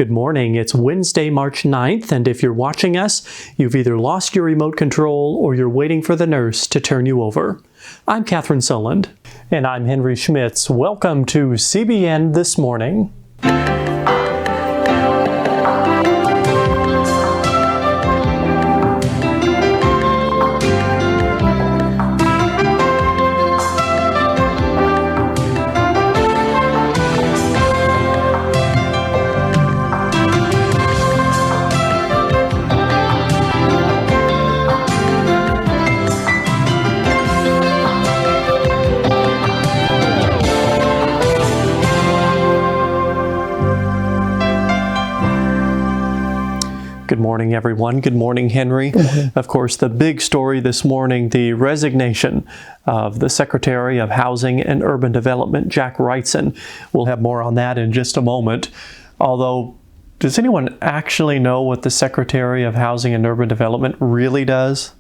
Good morning. It's Wednesday, March 9th, and if you're watching us, you've either lost your remote control or you're waiting for the nurse to turn you over. I'm Kathleen Sullivan. And I'm Henry Schmitz. Welcome to CBN This Morning. Good morning, everyone. Good morning, Henry. Of course, the big story this morning, the resignation of the Secretary of Housing and Urban Development, Jack Wrightson. We'll have more on that in just a moment. Although, does anyone actually know what the Secretary of Housing and Urban Development really does?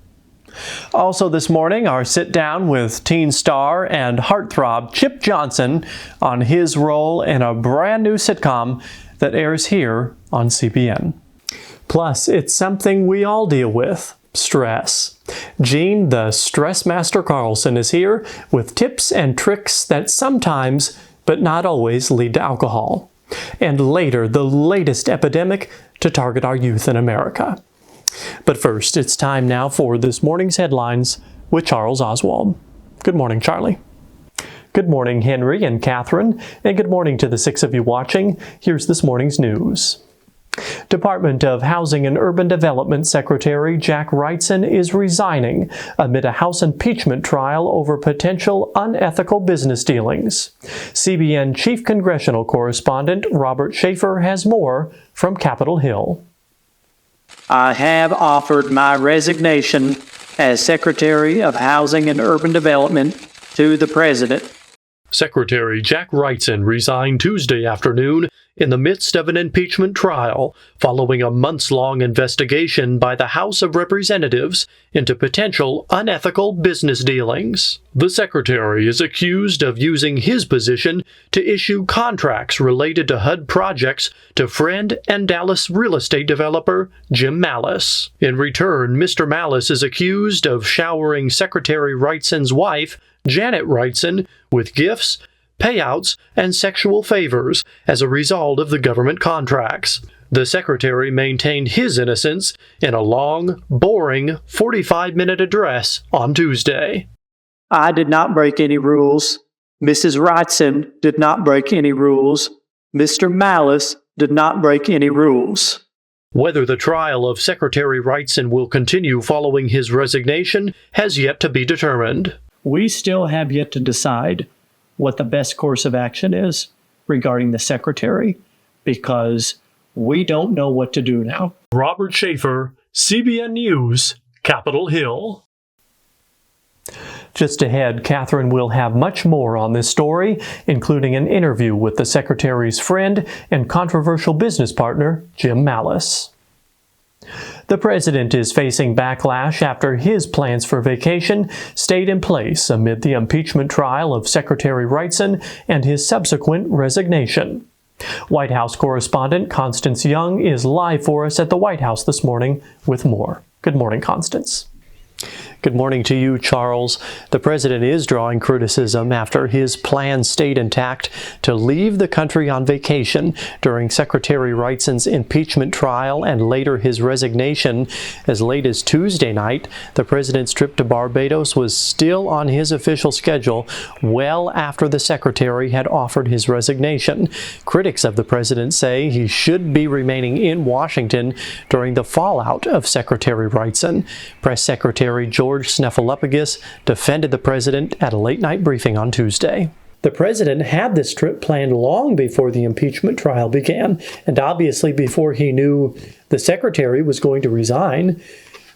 Also this morning, our sit down with teen star and heartthrob Chip Johnson on his role in a brand new sitcom that airs here on CBN. Plus, it's something we all deal with, stress. Gene, the Stressmaster Carlson, is here with tips and tricks that sometimes, but not always, lead to alcohol. And later, the latest epidemic to target our youth in America. But first, it's time now for this morning's headlines with Charles Oswald. Good morning, Charlie. Good morning, Henry and Catherine, and good morning to the six of you watching. Here's this morning's news. Department of Housing and Urban Development Secretary Jack Wrightson is resigning amid a House impeachment trial over potential unethical business dealings. CBN Chief Congressional Correspondent Robert Schaefer has more from Capitol Hill. I have offered my resignation as Secretary of Housing and Urban Development to the President. Secretary Jack Wrightson resigned Tuesday afternoon in the midst of an impeachment trial following a months-long investigation by the House of Representatives into potential unethical business dealings. The secretary is accused of using his position to issue contracts related to HUD projects to friend and Dallas real estate developer Jim Malice. In return, Mr. Malice is accused of showering Secretary Wrightson's wife, Janet Wrightson, with gifts, payouts, and sexual favors as a result of the government contracts. The secretary maintained his innocence in a long, boring 45-minute address on Tuesday. I did not break any rules. Mrs. Wrightson did not break any rules. Mr. Malice did not break any rules. Whether the trial of Secretary Wrightson will continue following his resignation has yet to be determined. We still have yet to decide what the best course of action is regarding the secretary because we don't know what to do now. Robert Schaefer, CBN News, Capitol Hill. Just ahead, Catherine will have much more on this story, including an interview with the Secretary's friend and controversial business partner, Jim Malice. The president is facing backlash after his plans for vacation stayed in place amid the impeachment trial of Secretary Wrightson and his subsequent resignation. White House correspondent Constance Young is live for us at the White House this morning with more. Good morning, Constance. Good morning to you, Charles. The president is drawing criticism after his plan stayed intact to leave the country on vacation during Secretary Wrightson's impeachment trial and later his resignation. As late as Tuesday night, the president's trip to Barbados was still on his official schedule well after the secretary had offered his resignation. Critics of the president say he should be remaining in Washington during the fallout of Secretary Wrightson. Press Secretary George Snuffleupagus defended the president at a late-night briefing on Tuesday. The president had this trip planned long before the impeachment trial began, and obviously before he knew the secretary was going to resign.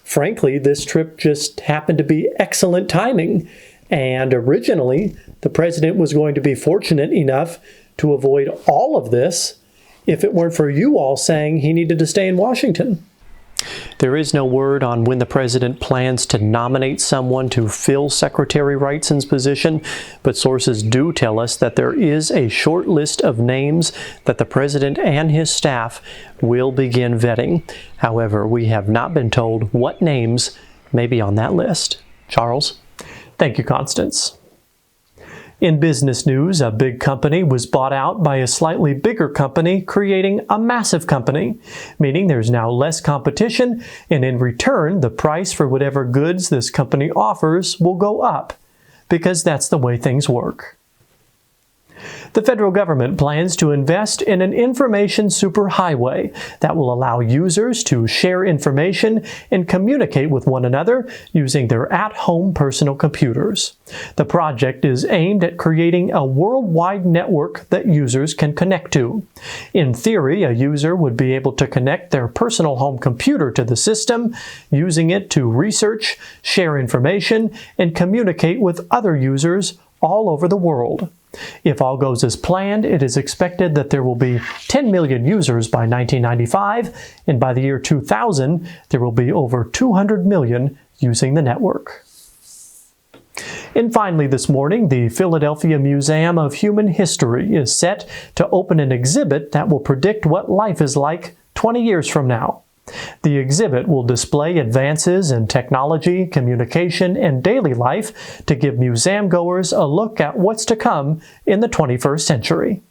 Frankly, this trip just happened to be excellent timing, and originally the president was going to be fortunate enough to avoid all of this if it weren't for you all saying he needed to stay in Washington. There is no word on when the president plans to nominate someone to fill Secretary Wrightson's position, but sources do tell us that there is a short list of names that the president and his staff will begin vetting. However, we have not been told what names may be on that list. Charles? Thank you, Constance. In business news, a big company was bought out by a slightly bigger company, creating a massive company, meaning there's now less competition, and in return, the price for whatever goods this company offers will go up, because that's the way things work. The federal government plans to invest in an information superhighway that will allow users to share information and communicate with one another using their at-home personal computers. The project is aimed at creating a worldwide network that users can connect to. In theory, a user would be able to connect their personal home computer to the system, using it to research, share information, and communicate with other users all over the world. If all goes as planned, it is expected that there will be 10 million users by 1995, and by the year 2000, there will be over 200 million using the network. And finally this morning, the Philadelphia Museum of Human History is set to open an exhibit that will predict what life is like 20 years from now. The exhibit will display advances in technology, communication, and daily life to give museum goers a look at what's to come in the 21st century.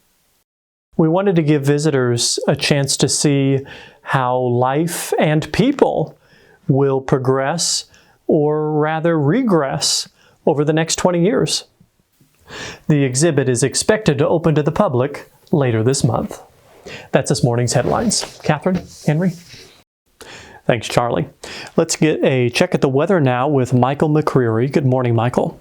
We wanted to give visitors a chance to see how life and people will progress, or rather regress, over the next 20 years. The exhibit is expected to open to the public later this month. That's this morning's headlines. Catherine, Henry? Thanks, Charlie. Let's get a check at the weather now with Michael McCreary. Good morning, Michael.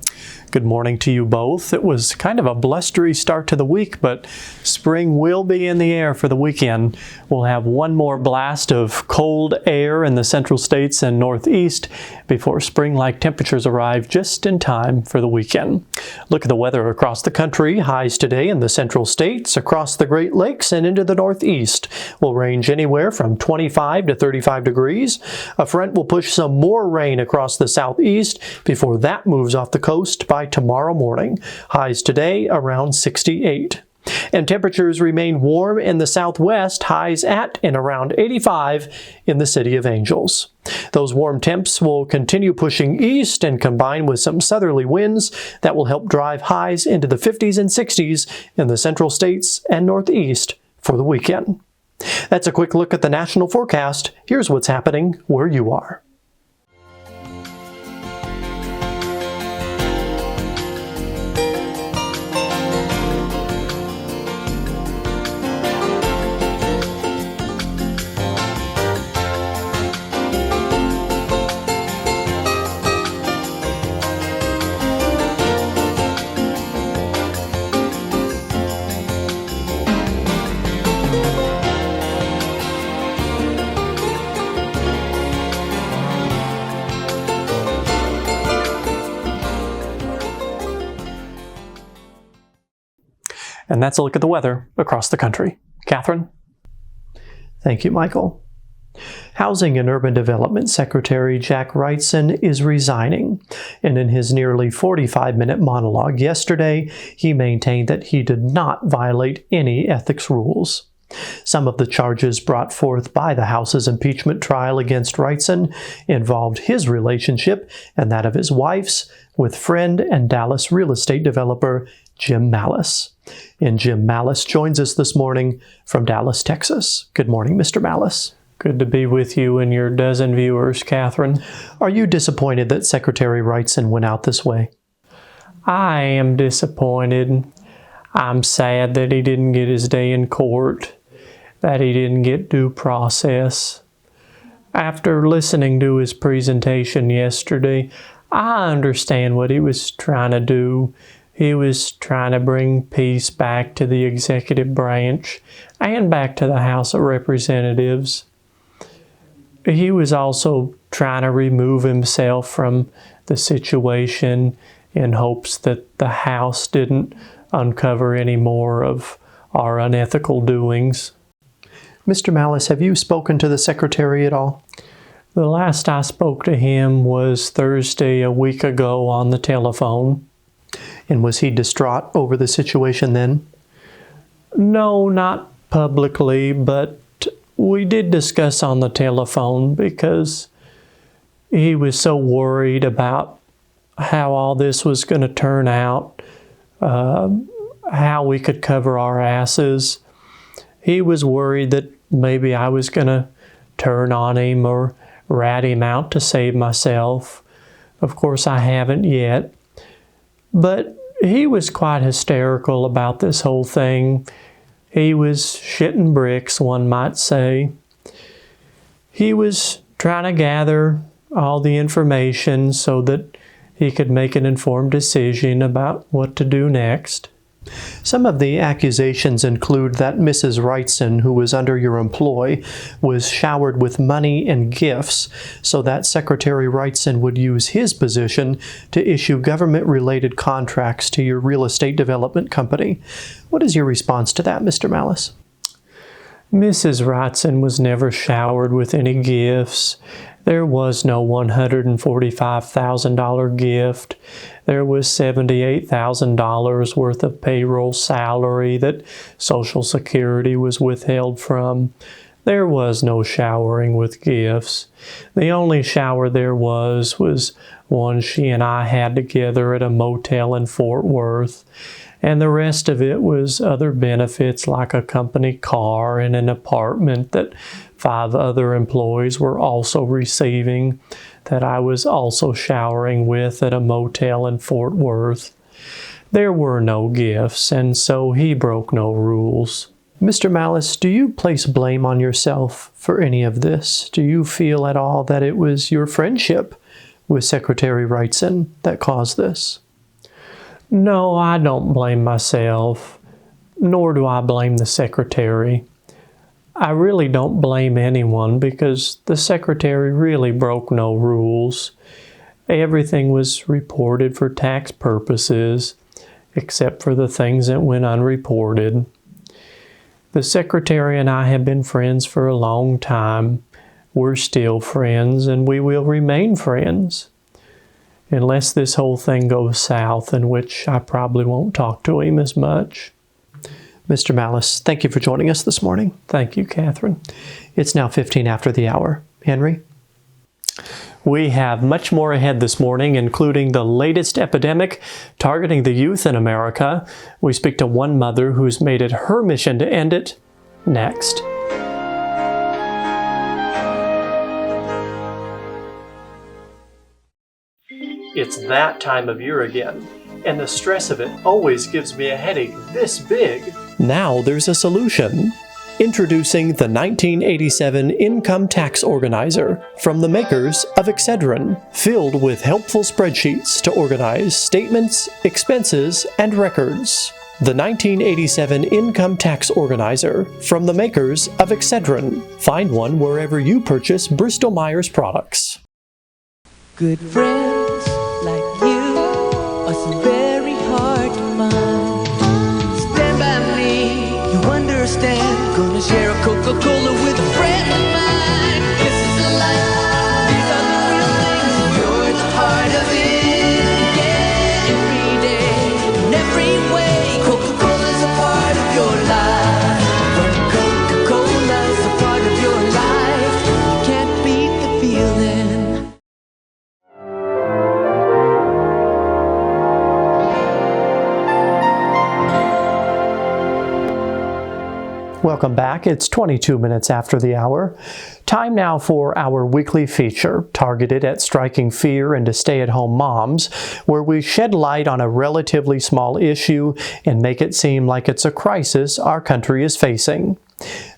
Good morning to you both. It was kind of a blustery start to the week, but spring will be in the air for the weekend. We'll have one more blast of cold air in the central states and northeast before spring-like temperatures arrive just in time for the weekend. Look at the weather across the country. Highs today in the central states, across the Great Lakes, and into the northeast will range anywhere from 25 to 35 degrees. A front will push some more rain across the southeast before that moves off the coast by tomorrow morning. Highs today around 68. And temperatures remain warm in the southwest, highs at and around 85 in the City of Angels. Those warm temps will continue pushing east and combine with some southerly winds that will help drive highs into the 50s and 60s in the central states and northeast for the weekend. That's a quick look at the national forecast. Here's what's happening where you are. And that's a look at the weather across the country. Catherine? Thank you, Michael. Housing and Urban Development Secretary Jack Wrightson is resigning, and in his nearly 45-minute monologue yesterday, he maintained that he did not violate any ethics rules. Some of the charges brought forth by the House's impeachment trial against Wrightson involved his relationship and that of his wife's with friend and Dallas real estate developer Jim Malice. And Jim Malice joins us this morning from Dallas, Texas. Good morning, Mr. Malice. Good to be with you and your dozen viewers, Catherine. Are you disappointed that Secretary Wrightson went out this way? I am disappointed. I'm sad that he didn't get his day in court, that he didn't get due process. After listening to his presentation yesterday, I understand what he was trying to do. He was trying to bring peace back to the executive branch and back to the House of Representatives. He was also trying to remove himself from the situation in hopes that the House didn't uncover any more of our unethical doings. Mr. Malice, have you spoken to the Secretary at all? The last I spoke to him was Thursday a week ago on the telephone. And was he distraught over the situation then? No, not publicly, but we did discuss on the telephone because he was so worried about how all this was going to turn out, how we could cover our asses. He was worried that maybe I was going to turn on him or rat him out to save myself. Of course, I haven't yet. But he was quite hysterical about this whole thing. He was shitting bricks, one might say. He was trying to gather all the information so that he could make an informed decision about what to do next. Some of the accusations include that Mrs. Wrightson, who was under your employ, was showered with money and gifts so that Secretary Wrightson would use his position to issue government-related contracts to your real estate development company. What is your response to that, Mr. Malice? Mrs. Wrightson was never showered with any gifts. There was no $145,000 gift. There was $78,000 worth of payroll salary that Social Security was withheld from. There was no showering with gifts. The only shower there was one she and I had together at a motel in Fort Worth. And the rest of it was other benefits like a company car and an apartment that 5 other employees were also receiving that I was also showering with at a motel in Fort Worth. There were no gifts, and so he broke no rules. Mr. Malice, do you place blame on yourself for any of this? Do you feel at all that it was your friendship with Secretary Wrightson that caused this? No, I don't blame myself, nor do I blame the secretary. I really don't blame anyone because the secretary really broke no rules. Everything was reported for tax purposes, except for the things that went unreported. The secretary and I have been friends for a long time. We're still friends, and we will remain friends. Unless this whole thing goes south, in which I probably won't talk to him as much. Mr. Malice, thank you for joining us this morning. Thank you, Catherine. It's now 15 after the hour. Henry? We have much more ahead this morning, including the latest epidemic targeting the youth in America. We speak to one mother who's made it her mission to end it next. It's that time of year again, and the stress of it always gives me a headache this big. Now there's a solution. Introducing the 1987 Income Tax Organizer from the makers of Excedrin, filled with helpful spreadsheets to organize statements, expenses, and records. The 1987 Income Tax Organizer from the makers of Excedrin. Find one wherever you purchase Bristol-Myers products. Good friends like you are so very hard to find. Stand by me, you understand. Gonna share a Coca-Cola with a friend of mine. This is the life, these are the real things. You're the heart of it. Yeah, every day, in every way, Coca-Cola's a part of your life. When Coca-Cola's a part of your life, you can't beat the feeling. Welcome back. It's 22 minutes after the hour. Time now for our weekly feature, targeted at striking fear into stay-at-home moms, where we shed light on a relatively small issue and make it seem like it's a crisis our country is facing.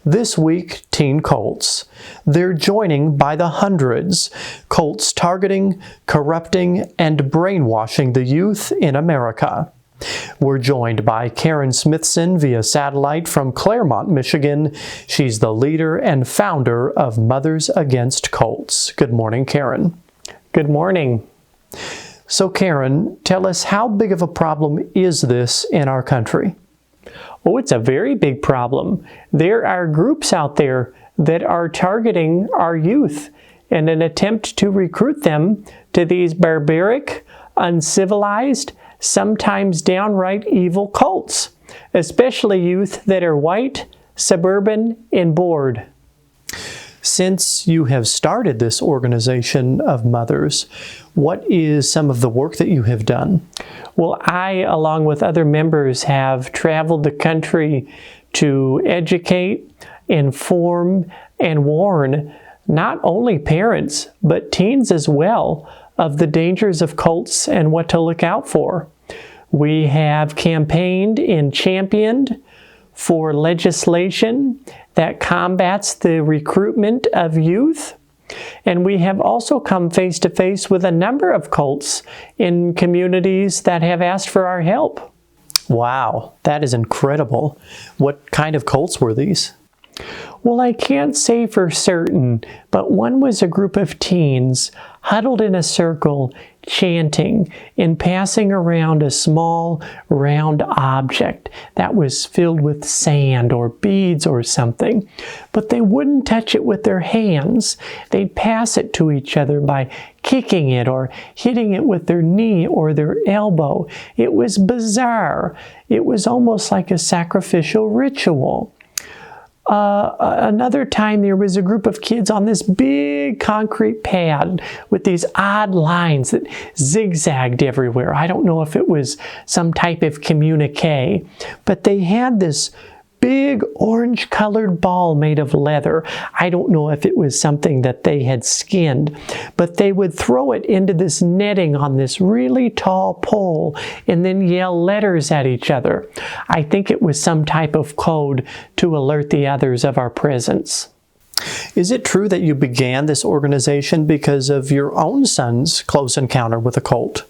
This week, teen cults. They're joining by the hundreds. Cults targeting, corrupting, and brainwashing the youth in America. We're joined by Karen Smithson via satellite from Claremont, Michigan. She's the leader and founder of Mothers Against Cults. Good morning, Karen. Good morning. So, Karen, tell us, how big of a problem is this in our country? Oh, it's a very big problem. There are groups out there that are targeting our youth, in an attempt to recruit them to these barbaric, uncivilized, sometimes downright evil cults, especially youth that are white, suburban, and bored. Since you have started this organization of mothers, what is some of the work that you have done? Well, I, along with other members, have traveled the country to educate, inform, and warn not only parents, but teens as well, of the dangers of cults and what to look out for. We have campaigned and championed for legislation that combats the recruitment of youth. And we have also come face to face with a number of cults in communities that have asked for our help. Wow, that is incredible. What kind of cults were these? Well, I can't say for certain, but one was a group of teens huddled in a circle, chanting and passing around a small round object that was filled with sand or beads or something. But they wouldn't touch it with their hands. They'd pass it to each other by kicking it or hitting it with their knee or their elbow. It was bizarre. It was almost like a sacrificial ritual. Another time there was a group of kids on this big concrete pad with these odd lines that zigzagged everywhere. I don't know if it was some type of communique, but they had this big orange colored ball made of leather. I don't know if it was something that they had skinned, but they would throw it into this netting on this really tall pole and then yell letters at each other. I think it was some type of code to alert the others of our presence. Is it true that you began this organization because of your own son's close encounter with a cult?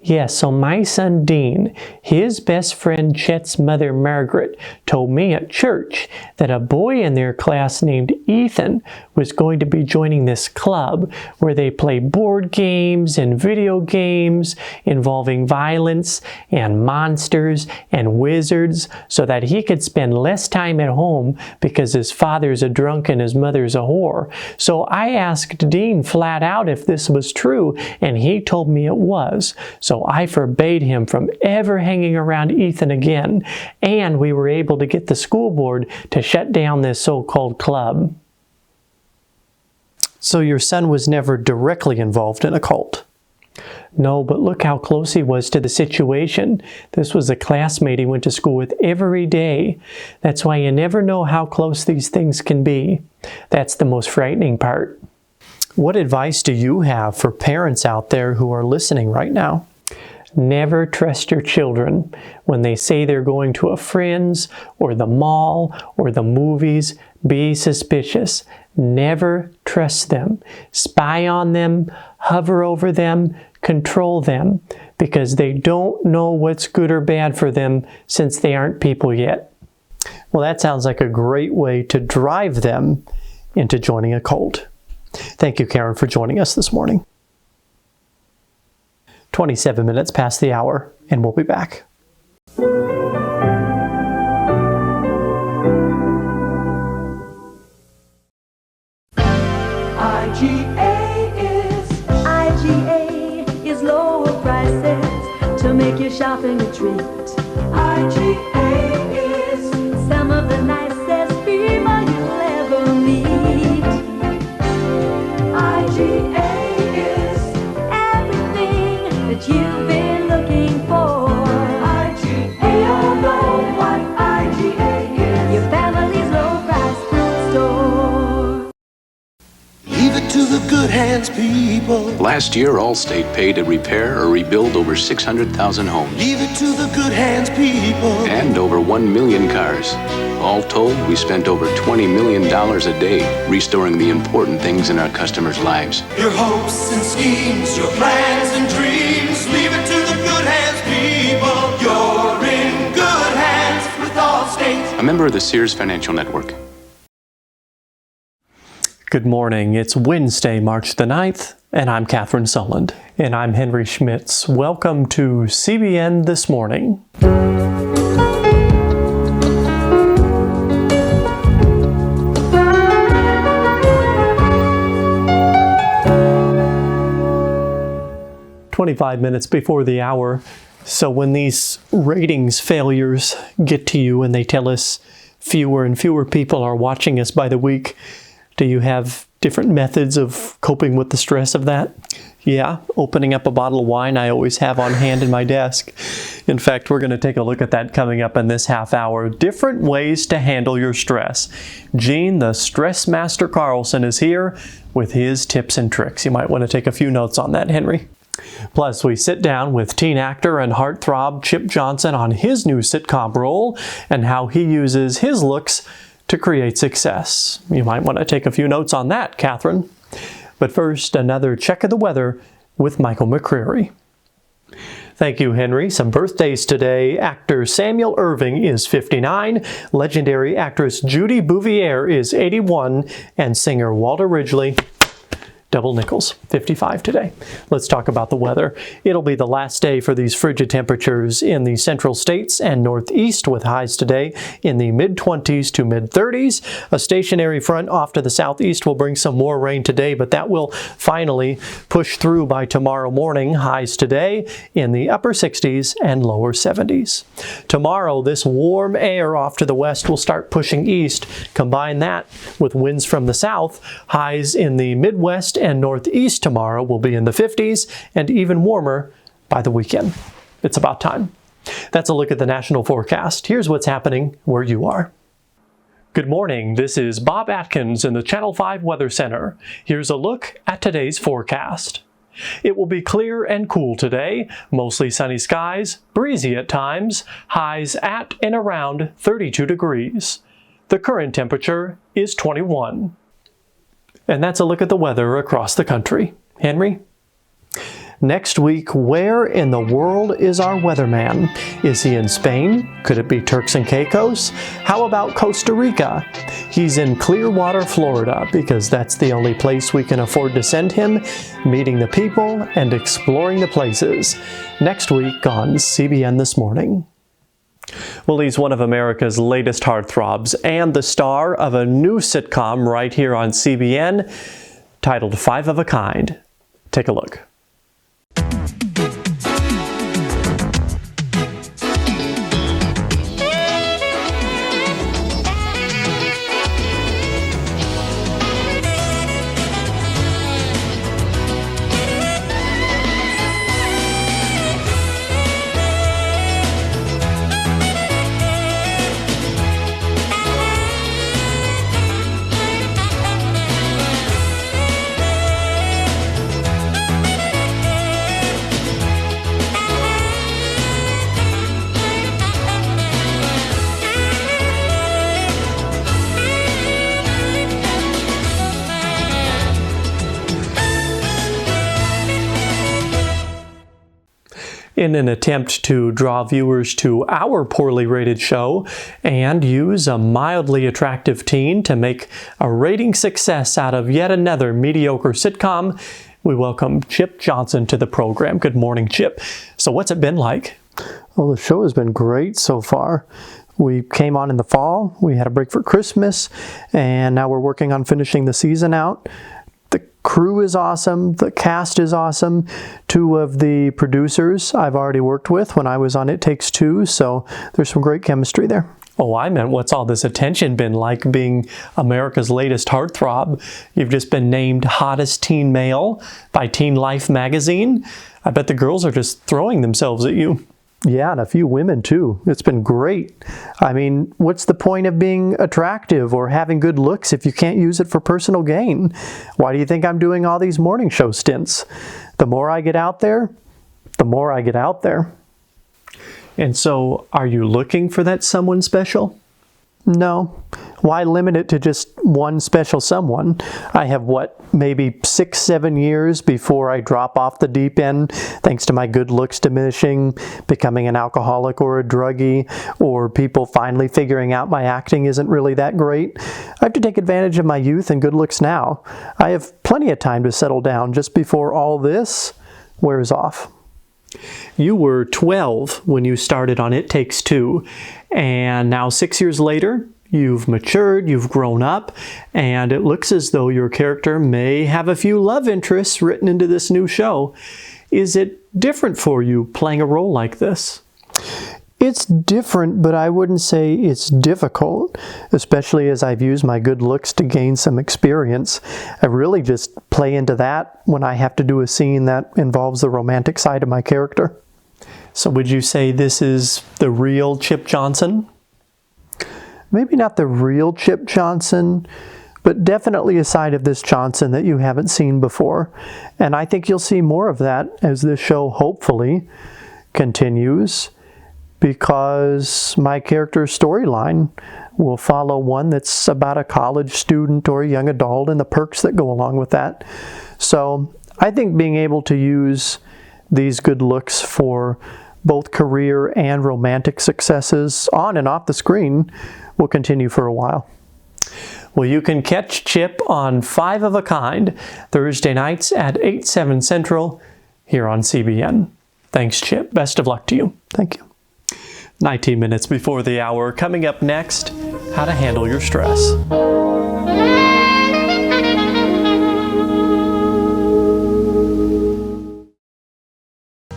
Yes, so my son Dean, his best friend Chet's mother Margaret, told me at church that a boy in their class named Ethan was going to be joining this club where they play board games and video games involving violence and monsters and wizards so that he could spend less time at home because his father's a drunk and his mother's a whore. So I asked Dean flat out if this was true, and he told me it was. So I forbade him from ever hanging around Ethan again, and we were able to get the school board to shut down this so-called club. So your son was never directly involved in a cult? No, but look how close he was to the situation. This was a classmate he went to school with every day. That's why you never know how close these things can be. That's the most frightening part. What advice do you have for parents out there who are listening right now? Never trust your children. When they say they're going to a friend's or the mall or the movies, be suspicious. Never trust them. Spy on them, hover over them, control them, because they don't know what's good or bad for them since they aren't people yet. Well, that sounds like a great way to drive them into joining a cult. Thank you, Karen, for joining us this morning. 27 minutes past the hour, and we'll be back. IGA is lower prices to make your shopping a treat. IGA is some of the nicest people you'll ever meet. IGA is everything that you've been looking for. IGA, you know what IGA is. Your family's low price food store. Leave it to the good hands, people. Last year, Allstate paid to repair or rebuild over 600,000 homes. Leave it to the good hands, people. And over 1 million cars. All told, we spent over $20 million a day restoring the important things in our customers' lives. Your hopes and schemes, your plans and dreams. Leave it to the good hands, people. You're in good hands with Allstate. A member of the Sears Financial Network. Good morning. It's Wednesday, March the 9th, and I'm Catherine Sullivan. And I'm Henry Schmitz. Welcome to CBN This Morning. 25 minutes before the hour. So when these ratings failures get to you and they tell us fewer and fewer people are watching us by the week, do you have different methods of coping with the stress of that? Yeah, opening up a bottle of wine I always have on hand in my desk. In fact, we're going to take a look at that coming up in this half hour. Different ways to handle your stress. Gene, the Stressmaster Carlson, is here with his tips and tricks. You might want to take a few notes on that, Henry. Plus, we sit down with teen actor and heartthrob Chip Johnson on his new sitcom role and how he uses his looks to create success. You might want to take a few notes on that, Catherine. But first, another check of the weather with Michael McCreary. Thank you, Henry. Some birthdays today. Actor Samuel Irving is 59, legendary actress Judy Bouvier is 81, and singer Walter Ridgely, double nickels, 55 today. Let's talk about the weather. It'll be the last day for these frigid temperatures in the central states and northeast, with highs today in the mid-20s to mid-30s. A stationary front off to the southeast will bring some more rain today, but that will finally push through by tomorrow morning. Highs today in the upper 60s and lower 70s. Tomorrow, this warm air off to the west will start pushing east. Combine that with winds from the south. Highs in the Midwest and northeast tomorrow will be in the 50s and even warmer by the weekend. It's about time. That's a look at the national forecast. Here's what's happening where you are. Good morning. This is Bob Atkins in the Channel 5 Weather Center. Here's a look at today's forecast. It will be clear and cool today, mostly sunny skies, breezy at times, highs at and around 32 degrees. The current temperature is 21. And that's a look at the weather across the country. Henry? Next week, where in the world is our weatherman? Is he in Spain? Could it be Turks and Caicos? How about Costa Rica? He's in Clearwater, Florida, because that's the only place we can afford to send him, meeting the people and exploring the places. Next week on CBN This Morning. Well, he's one of America's latest heartthrobs and the star of a new sitcom right here on CBN titled Five of a Kind. Take a look. In an attempt to draw viewers to our poorly rated show and use a mildly attractive teen to make a rating success out of yet another mediocre sitcom, we welcome Chip Johnson to the program. Good morning, Chip. So what's it been like? Well, the show has been great so far. We came on in the fall, we had a break for Christmas, and now we're working on finishing the season out. The crew is awesome, the cast is awesome. Two of the producers I've already worked with when I was on It Takes Two, so there's some great chemistry there. Oh, I meant what's all this attention been like being America's latest heartthrob? You've just been named hottest teen male by Teen Life magazine. I bet the girls are just throwing themselves at you. Yeah, and a few women too. It's been great. I mean, what's the point of being attractive or having good looks if you can't use it for personal gain? Why do you think I'm doing all these morning show stints? The more I get out there, the more I get out there. And so, are you looking for that someone special? No. Why limit it to just one special someone? I have, maybe 6-7 years before I drop off the deep end, thanks to my good looks diminishing, becoming an alcoholic or a druggie, or people finally figuring out my acting isn't really that great. I have to take advantage of my youth and good looks now. I have plenty of time to settle down just before all this wears off. You were 12 when you started on It Takes Two, and now 6 years later, you've matured, you've grown up, and it looks as though your character may have a few love interests written into this new show. Is it different for you playing a role like this? It's different, but I wouldn't say it's difficult, especially as I've used my good looks to gain some experience. I really just play into that when I have to do a scene that involves the romantic side of my character. So would you say this is the real Chip Johnson? Maybe not the real Chip Johnson, but definitely a side of this Johnson that you haven't seen before. And I think you'll see more of that as this show hopefully continues, because my character's storyline will follow one that's about a college student or a young adult and the perks that go along with that. So I think being able to use these good looks for both career and romantic successes on and off the screen will continue for a while. Well, you can catch Chip on 5 of a Kind Thursday nights at 8, 7 Central here on CBN. Thanks, Chip. Best of luck to you. Thank you. 19 minutes before the hour. Coming up next, how to handle your stress.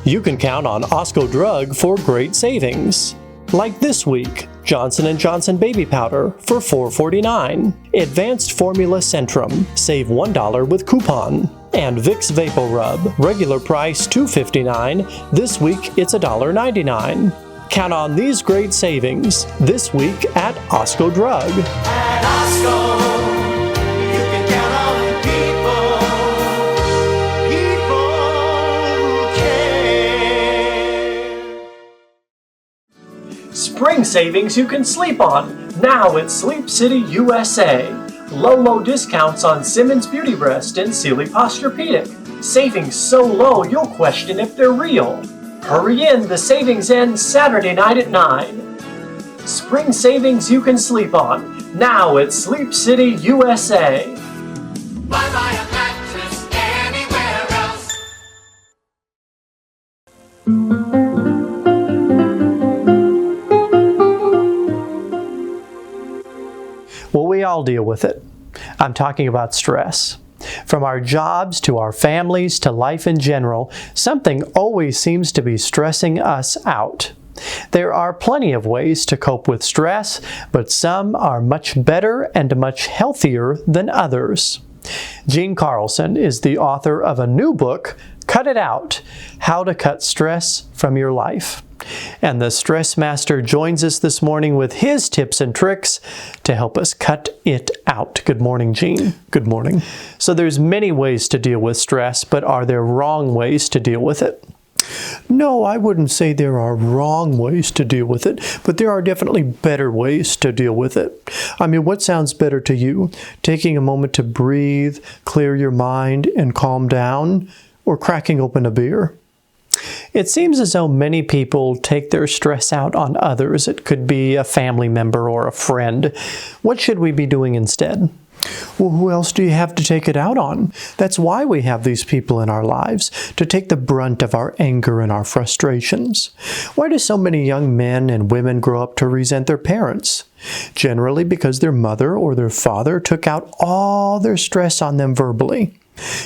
You can count on Osco Drug for great savings. Like this week, Johnson & Johnson Baby Powder for $4.49. Advanced Formula Centrum, save $1 with coupon. And Vicks Vapor Rub, regular price $2.59. This week it's $1.99. Count on these great savings this week at Osco Drug. At Osco, you can count on people who care. Spring savings you can sleep on, now at SleepCity USA. Low discounts on Simmons Beauty Rest and Sealy Posturepedic. Savings so low you'll question if they're real. Hurry in, the savings ends Saturday night at 9. Spring savings you can sleep on, now at SleepCity USA. Why buy a mattress anywhere else? Well, we all deal with it. I'm talking about stress. From our jobs to our families to life in general, something always seems to be stressing us out. There are plenty of ways to cope with stress, but some are much better and much healthier than others. Jean Carlson is the author of a new book, Cut It Out: How to Cut Stress from Your Life. And the Stressmaster joins us this morning with his tips and tricks to help us cut it out. Good morning, Jean. Good morning. So there's many ways to deal with stress, but are there wrong ways to deal with it? No, I wouldn't say there are wrong ways to deal with it, but there are definitely better ways to deal with it. I mean, what sounds better to you? Taking a moment to breathe, clear your mind, and calm down, or cracking open a beer? It seems as though many people take their stress out on others. It could be a family member or a friend. What should we be doing instead? Well, who else do you have to take it out on? That's why we have these people in our lives, to take the brunt of our anger and our frustrations. Why do so many young men and women grow up to resent their parents? Generally because their mother or their father took out all their stress on them verbally.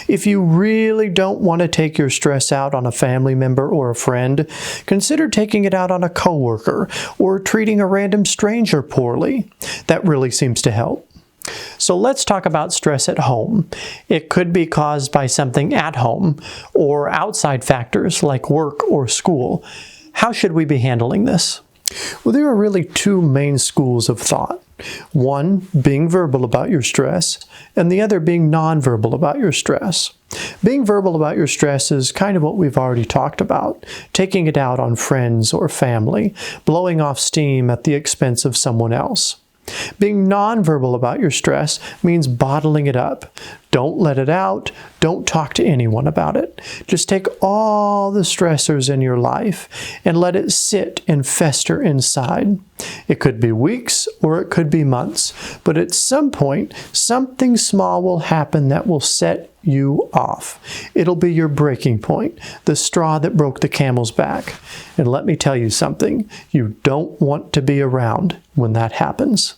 If you really don't want to take your stress out on a family member or a friend, consider taking it out on a coworker or treating a random stranger poorly. That really seems to help. So let's talk about stress at home. It could be caused by something at home or outside factors like work or school. How should we be handling this? Well, there are really two main schools of thought. One, being verbal about your stress, and the other being nonverbal about your stress. Being verbal about your stress is kind of what we've already talked about, taking it out on friends or family, blowing off steam at the expense of someone else. Being nonverbal about your stress means bottling it up. Don't let it out. Don't talk to anyone about it. Just take all the stressors in your life and let it sit and fester inside. It could be weeks or it could be months, but at some point, something small will happen that will set you off. It'll be your breaking point, the straw that broke the camel's back. And let me tell you something, you don't want to be around when that happens.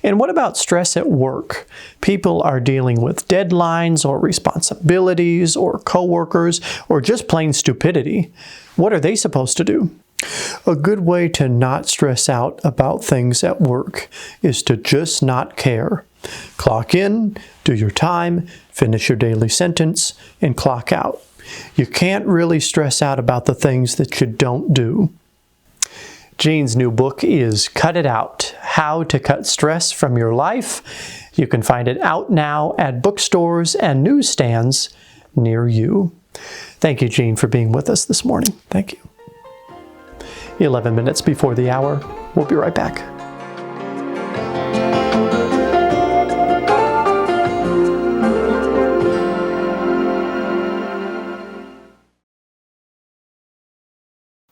And what about stress at work? People are dealing with deadlines or responsibilities or coworkers or just plain stupidity. What are they supposed to do? A good way to not stress out about things at work is to just not care. Clock in, do your time, finish your daily sentence, and clock out. You can't really stress out about the things that you don't do. Jean's new book is Cut It Out, How to Cut Stress from Your Life. You can find it out now at bookstores and newsstands near you. Thank you, Jean, for being with us this morning. Thank you. 11 minutes before the hour. We'll be right back.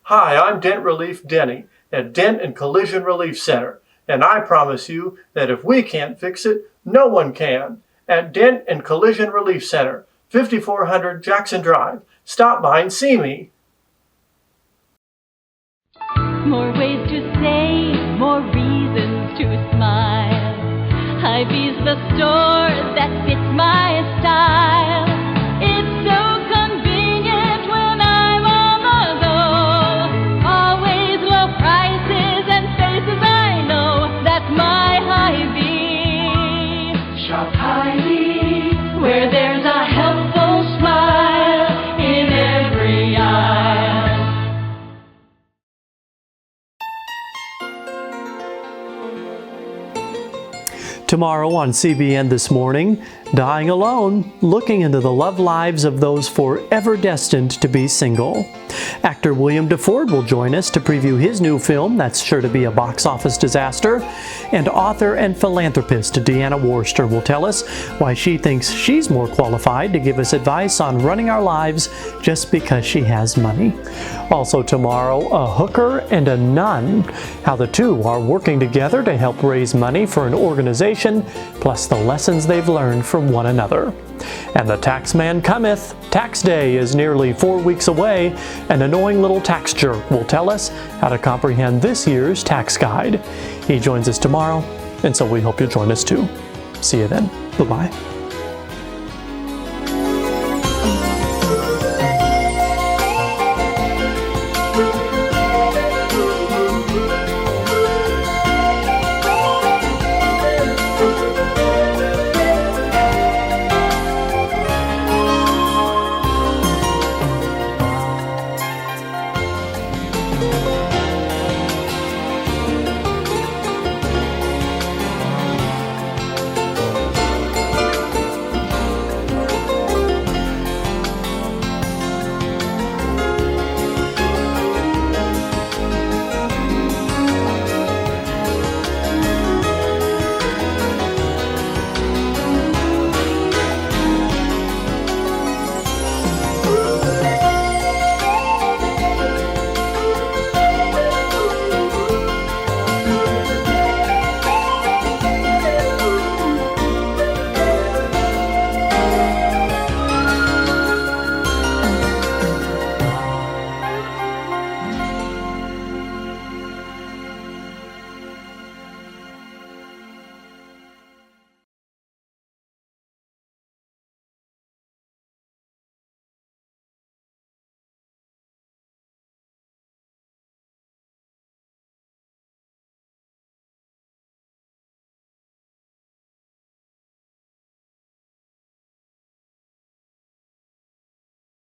Hi, I'm Dent Relief Denny at Dent and Collision Relief Center, and I promise you that if we can't fix it, no one can. At Dent and Collision Relief Center, 5400 Jackson Drive. Stop by and see me. More ways to save, more reasons to smile. Hy-Vee's the store that fits my style. It's so convenient when I'm on the go. Always low prices and faces I know. That's my Hy-Vee. Shop Hy-Vee, where there's a helpful smile in every aisle. Tomorrow on CBN This Morning, Dying Alone, looking into the love lives of those forever destined to be single. Actor William DeFord will join us to preview his new film that's sure to be a box office disaster. And author and philanthropist Deanna Worster will tell us why she thinks she's more qualified to give us advice on running our lives just because she has money. Also tomorrow, a hooker and a nun, how the two are working together to help raise money for an organization, plus the lessons they've learned from one another. And the tax man cometh. Tax day is nearly 4 weeks away. An annoying little tax jerk will tell us how to comprehend this year's tax guide. He joins us tomorrow, and so we hope you'll join us too. See you then. Bye-bye.